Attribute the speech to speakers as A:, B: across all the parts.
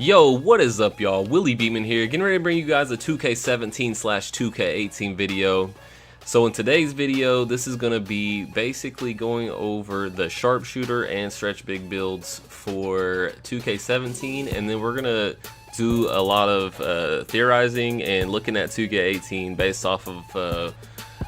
A: Yo, what is up, y'all? Willie Beeman here, getting ready to bring you guys a 2K17/2K18 video. So in today's video, this is going to be basically going over the Sharpshooter and Stretch Big builds for 2K17, and then we're going to do a lot of theorizing and looking at 2K18 based off of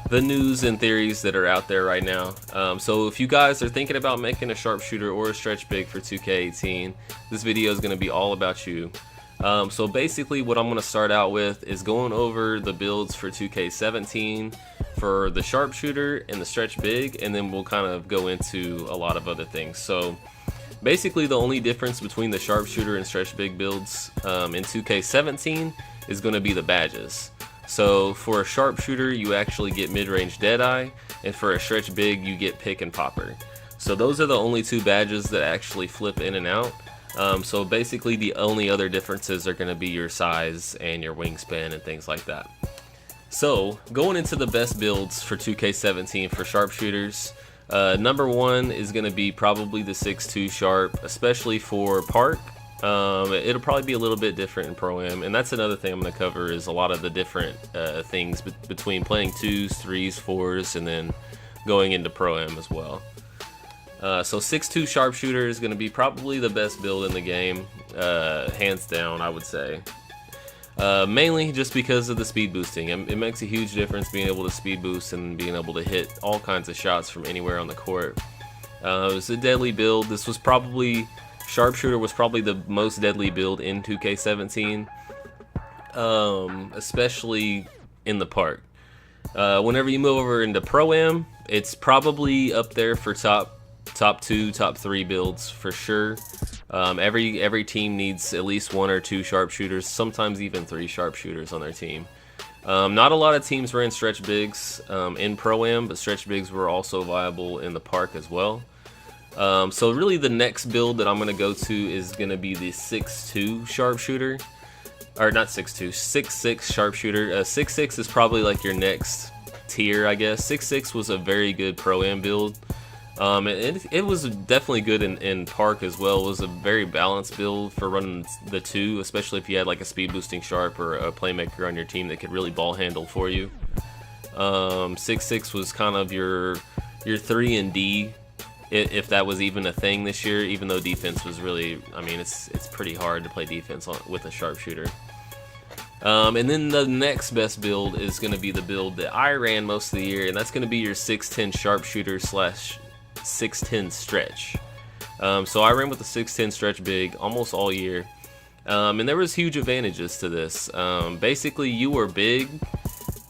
A: the news and theories that are out there right now. So if you guys are thinking about making a Sharpshooter or a Stretch Big for 2K18, this video is going to be all about you. So basically what I'm going to start out with is going over the builds for 2K17 for the Sharpshooter and the Stretch Big, and then we'll kind of go into a lot of other things. So basically the only difference between the Sharpshooter and Stretch Big builds in 2K17 is going to be the badges. So for a Sharpshooter, you actually get mid-range Deadeye, and for a Stretch Big, you get Pick and Popper. So those are the only two badges that actually flip in and out. So basically the only other differences are going to be your size and your wingspan and things like that. So going into the best builds for 2K17 for Sharpshooters, number one is going to be probably the 6'2 Sharp, especially for Park. It'll probably be a little bit different in Pro-Am, and that's another thing I'm going to cover is a lot of the different things between playing 2s, 3s, 4s, and then going into Pro-Am as well. So 6'2 Sharpshooter is going to be probably the best build in the game, hands down, I would say. Mainly just because of the speed boosting. It makes a huge difference being able to speed boost and being able to hit all kinds of shots from anywhere on the court. It was a deadly build. This was probably... Sharpshooter was probably the most deadly build in 2K17, especially in the park. Whenever you move over into Pro-Am, it's probably up there for top 2, top 3 builds for sure. Every team needs at least 1 or 2 Sharpshooters, sometimes even 3 Sharpshooters on their team. Not a lot of teams ran Stretch Bigs in Pro-Am, but Stretch Bigs were also viable in the park as well. So really the next build that I'm going to go to is going to be the 6'2 Sharpshooter, or not 6'2, 6'6 Sharpshooter. 6'6 is probably like your next tier, I guess. 6'6 was a very good Pro-Am build. It was definitely good in Park as well. It was a very balanced build for running the 2, especially if you had like a speed boosting Sharp or a Playmaker on your team that could really ball handle for you. 6'6 was kind of your 3 and D, if that was even a thing this year, even though defense was really, I mean, it's pretty hard to play defense with a Sharpshooter. And then the next best build is going to be the build that I ran most of the year, and that's going to be your 6'10 Sharpshooter / 6'10 Stretch. So I ran with the 6'10 Stretch Big almost all year, and there was huge advantages to this. Basically, you were big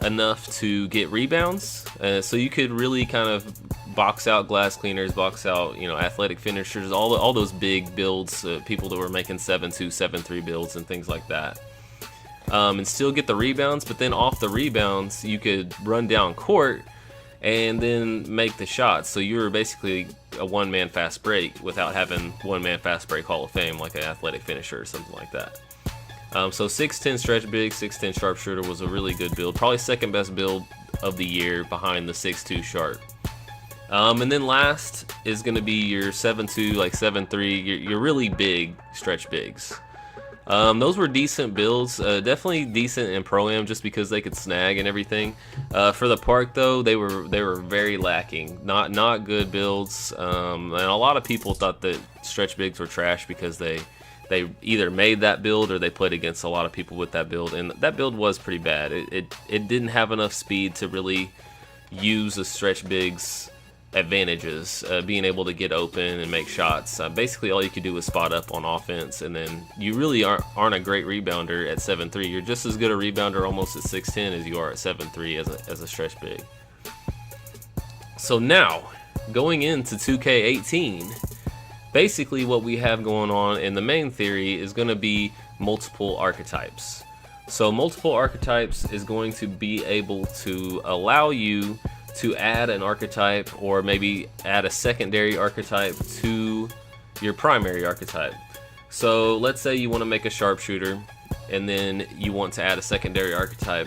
A: enough to get rebounds, so you could really kind of box out glass cleaners, box out, you know, athletic finishers, all those big builds, people that were making 7'2", 7'3 builds and things like that, and still get the rebounds. But then off the rebounds, you could run down court and then make the shots. So you were basically a one-man fast break without having one-man fast break Hall of Fame like an athletic finisher or something like that. So 6'10 Stretch Big, 6'10 Sharpshooter was a really good build, probably second best build of the year behind the 6'2 Sharp. And then last is going to be your 7'2", like 7'3", your really big Stretch Bigs. Those were decent builds, definitely decent in Pro-Am just because they could snag and everything. For the park though, they were very lacking, not good builds. And a lot of people thought that Stretch Bigs were trash because they either made that build or they played against a lot of people with that build, and that build was pretty bad. It didn't have enough speed to really use the Stretch Bigs advantages, being able to get open and make shots. Basically all you could do was spot up on offense, and then you really aren't a great rebounder at 7'3". You're just as good a rebounder almost at 6'10 as you are at 7'3 as a Stretch Big. So now going into 2K18, basically what we have going on in the main theory is going to be multiple archetypes. So multiple archetypes is going to be able to allow you to add an archetype, or maybe add a secondary archetype to your primary archetype. So let's say you want to make a Sharpshooter, and then you want to add a secondary archetype,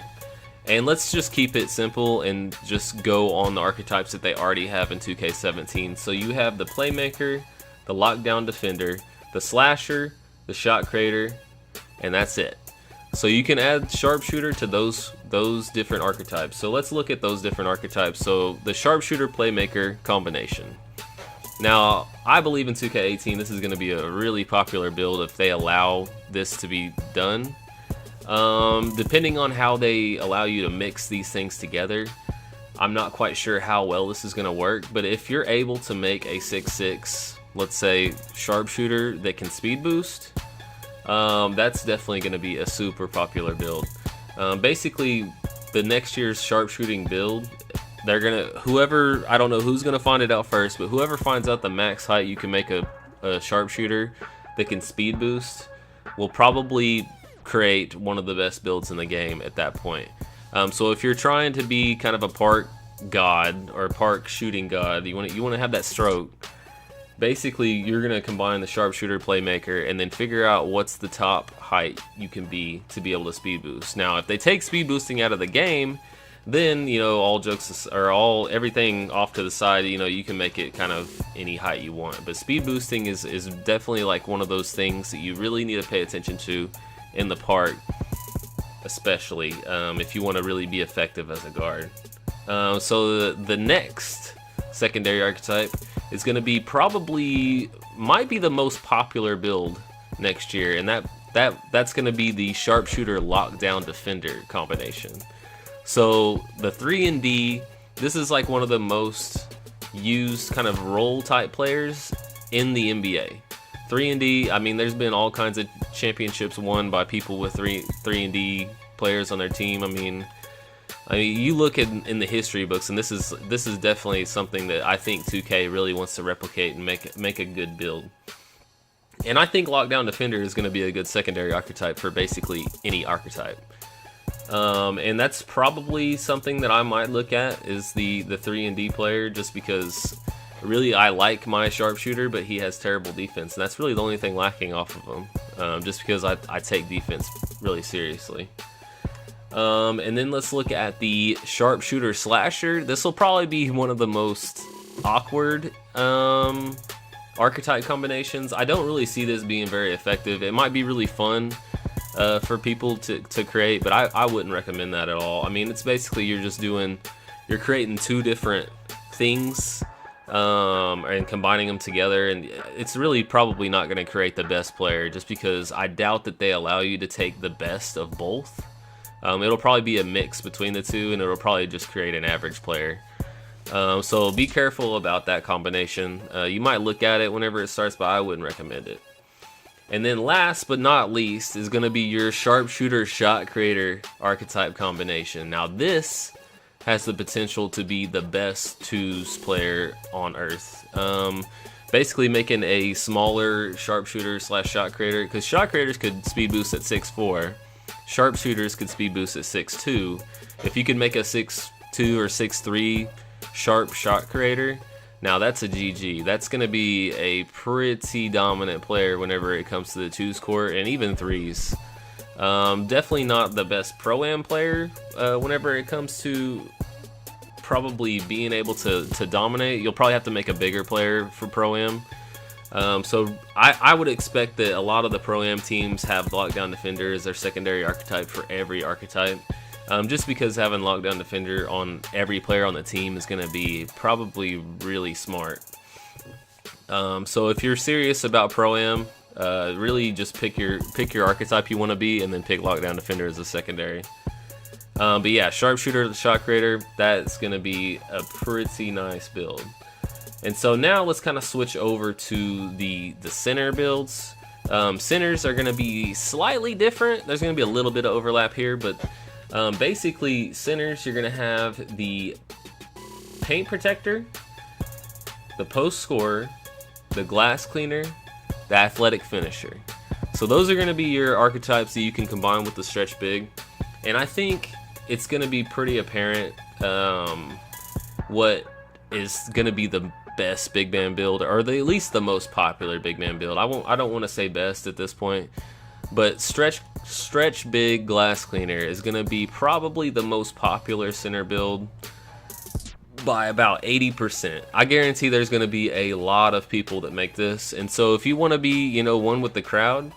A: and let's just keep it simple and just go on the archetypes that they already have in 2K17. So you have the Playmaker, the Lockdown Defender, the Slasher, the Shot Creator, and that's it. So you can add Sharpshooter to those different archetypes. So let's look at those different archetypes. So the Sharpshooter Playmaker combination. Now, I believe in 2K18 this is going to be a really popular build if they allow this to be done. Depending on how they allow you to mix these things together, I'm not quite sure how well this is going to work, but if you're able to make a 6/6, let's say, Sharpshooter that can speed boost, that's definitely going to be a super popular build. Basically, the next year's sharpshooting build, they're gonna, whoever, I don't know who's gonna find it out first, but whoever finds out the max height you can make a sharpshooter that can speed boost will probably create one of the best builds in the game at that point. So if you're trying to be kind of a park god or park shooting god, you want to have that stroke. Basically, you're gonna combine the Sharpshooter Playmaker and then figure out what's the top height you can be to be able to speed boost. Now, if they take speed boosting out of the game, then, you know, everything off to the side, you know, you can make it kind of any height you want. But speed boosting is definitely like one of those things that you really need to pay attention to in the park, especially if you want to really be effective as a guard. So the next secondary archetype is going to be might be the most popular build next year, and that's going to be the Sharpshooter Lockdown Defender combination. So the 3&D, this is like one of the most used kind of role type players in the NBA. 3&D, I mean, there's been all kinds of championships won by people with 3&D players on their team. I mean, you look in the history books, and this is definitely something that I think 2K really wants to replicate and make a good build. And I think Lockdown Defender is going to be a good secondary archetype for basically any archetype. And that's probably something that I might look at, is the 3&D player, just because really I like my Sharpshooter, but he has terrible defense, and that's really the only thing lacking off of him, just because I take defense really seriously. And then let's look at the Sharpshooter Slasher. This will probably be one of the most awkward archetype combinations. I don't really see this being very effective. It might be really fun for people to create, but I wouldn't recommend that at all. I mean, it's basically you're creating two different things and combining them together, and it's really probably not going to create the best player, just because I doubt that they allow you to take the best of both. It'll probably be a mix between the two, and it'll probably just create an average player. So be careful about that combination. You might look at it whenever it starts, but I wouldn't recommend it. And then last but not least is going to be your Sharpshooter Shot Creator archetype combination. Now this has the potential to be the best twos player on earth. Basically making a smaller Sharpshooter / Shot Creator, because Shot Creators could speed boost at 6'4". Sharpshooters could speed boost at 6'2". If you can make a 6'2" or 6'3" sharp shot creator, now that's a GG. That's going to be a pretty dominant player whenever it comes to the 2s court and even 3s. Definitely not the best Pro-Am player whenever it comes to probably being able to dominate. You'll probably have to make a bigger player for Pro-Am. So I would expect that a lot of the Pro-Am teams have Lockdown Defender as their secondary archetype for every archetype. Just because having Lockdown Defender on every player on the team is going to be probably really smart. So if you're serious about Pro-Am, really just pick your archetype you want to be, and then pick Lockdown Defender as a secondary. But yeah, Sharpshooter Shot Creator, that's going to be a pretty nice build. And so now let's kind of switch over to the center builds. Centers are going to be slightly different. There's going to be a little bit of overlap here, but basically centers, you're going to have the paint protector, the post scorer, the glass cleaner, the athletic finisher. So those are going to be your archetypes that you can combine with the stretch big. And I think it's going to be pretty apparent what is going to be the best big man build, or at least the most popular big man build. I don't want to say best at this point, but stretch big glass cleaner is going to be probably the most popular center build by about 80%. I guarantee there's going to be a lot of people that make this, and so if you want to be, one with the crowd,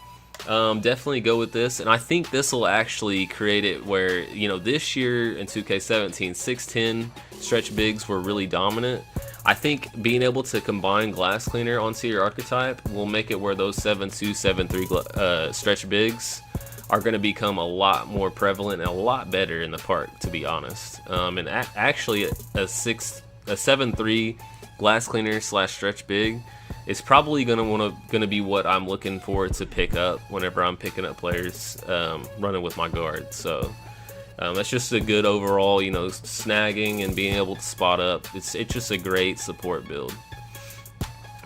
A: definitely go with this. And I think this will actually create it where, you know, this year in 2K17, 6'10" stretch bigs were really dominant. I think being able to combine glass cleaner onto your archetype will make it where those 7'2", 7'3" stretch bigs are going to become a lot more prevalent and a lot better in the park, to be honest. And actually, a 7'3" glass cleaner / stretch big is probably gonna be what I'm looking for to pick up whenever I'm picking up players running with my guard. So that's just a good overall, you know, snagging and being able to spot up. It's just a great support build.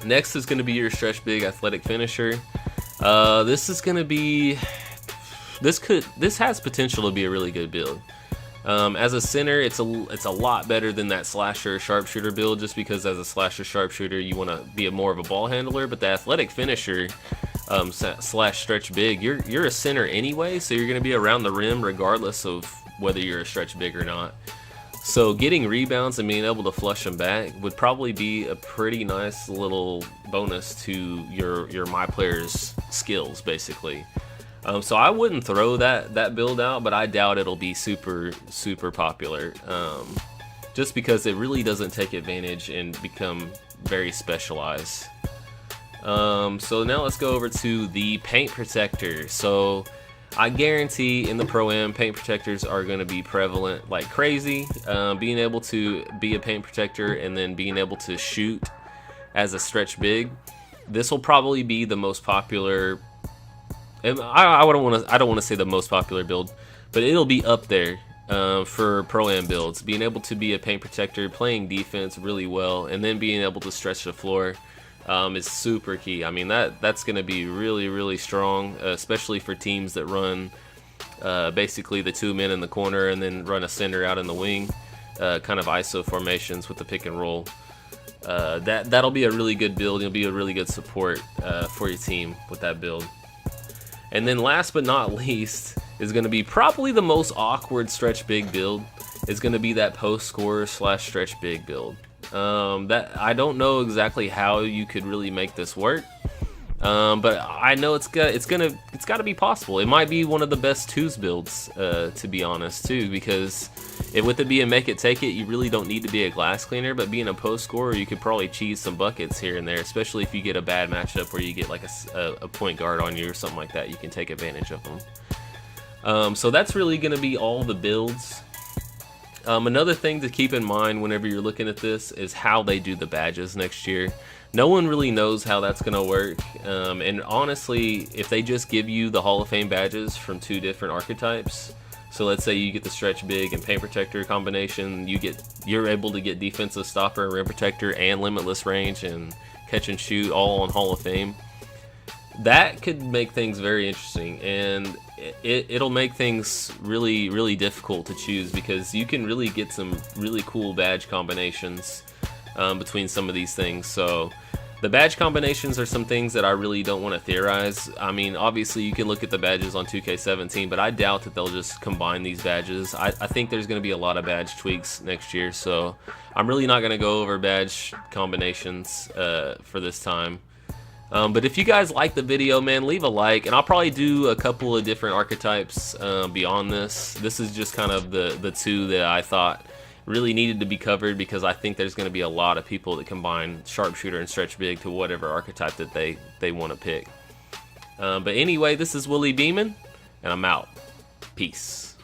A: Next is going to be your stretch big athletic finisher. This is going to be this has potential to be a really good build. As a center, it's a lot better than that slasher sharpshooter build, just because as a slasher sharpshooter you want to be more of a ball handler. But the athletic finisher / stretch big, you're a center anyway, so you're going to be around the rim regardless of whether you're a stretch big or not. So getting rebounds and being able to flush them back would probably be a pretty nice little bonus to your MyPlayer's skills, basically. So I wouldn't throw that build out, but I doubt it'll be super popular, just because it really doesn't take advantage and become very specialized. So now let's go over to the paint protector. So I guarantee in the Pro-Am, paint protectors are going to be prevalent like crazy. Being able to be a paint protector and then being able to shoot as a stretch big, this will probably be the most popular. I don't want to say the most popular build, but it'll be up there for Pro-Am builds. Being able to be a paint protector, playing defense really well, and then being able to stretch the floor is super key. I mean, that's going to be really strong, especially for teams that run basically the 2 men in the corner and then run a center out in the wing, kind of ISO formations with the pick and roll. That'll be a really good build. It'll be a really good support for your team with that build. And then last but not least is going to be probably the most awkward stretch big build. Is going to be that post scorer / stretch big build. That I don't know exactly how you could really make this work, but I know it's got to be possible. It might be one of the best twos builds, to be honest, too, because with it being make it take it, you really don't need to be a glass cleaner. But being a post scorer, you could probably cheese some buckets here and there, especially if you get a bad matchup where you get like a point guard on you or something like that. You can take advantage of them. So that's really going to be all the builds. Another thing to keep in mind whenever you're looking at this is how they do the badges next year. No one really knows how that's going to work, and honestly, if they just give you the Hall of Fame badges from 2 different archetypes, so let's say you get the stretch big and paint protector combination, you're able to get defensive stopper, rim protector, and limitless range and catch and shoot all on Hall of Fame. That could make things very interesting, and it'll make things really difficult to choose, because you can really get some really cool badge combinations between some of these things. So the badge combinations are some things that I really don't want to theorize. I mean, obviously you can look at the badges on 2K17, but I doubt that they'll just combine these badges. I think there's going to be a lot of badge tweaks next year, so I'm really not going to go over badge combinations for this time. But if you guys like the video, man, leave a like, and I'll probably do a couple of different archetypes beyond this. This is just kind of the 2 that I thought really needed to be covered, because I think there's going to be a lot of people that combine sharpshooter and stretch big to whatever archetype that they want to pick. But anyway, this is Willie Beeman, and I'm out. Peace.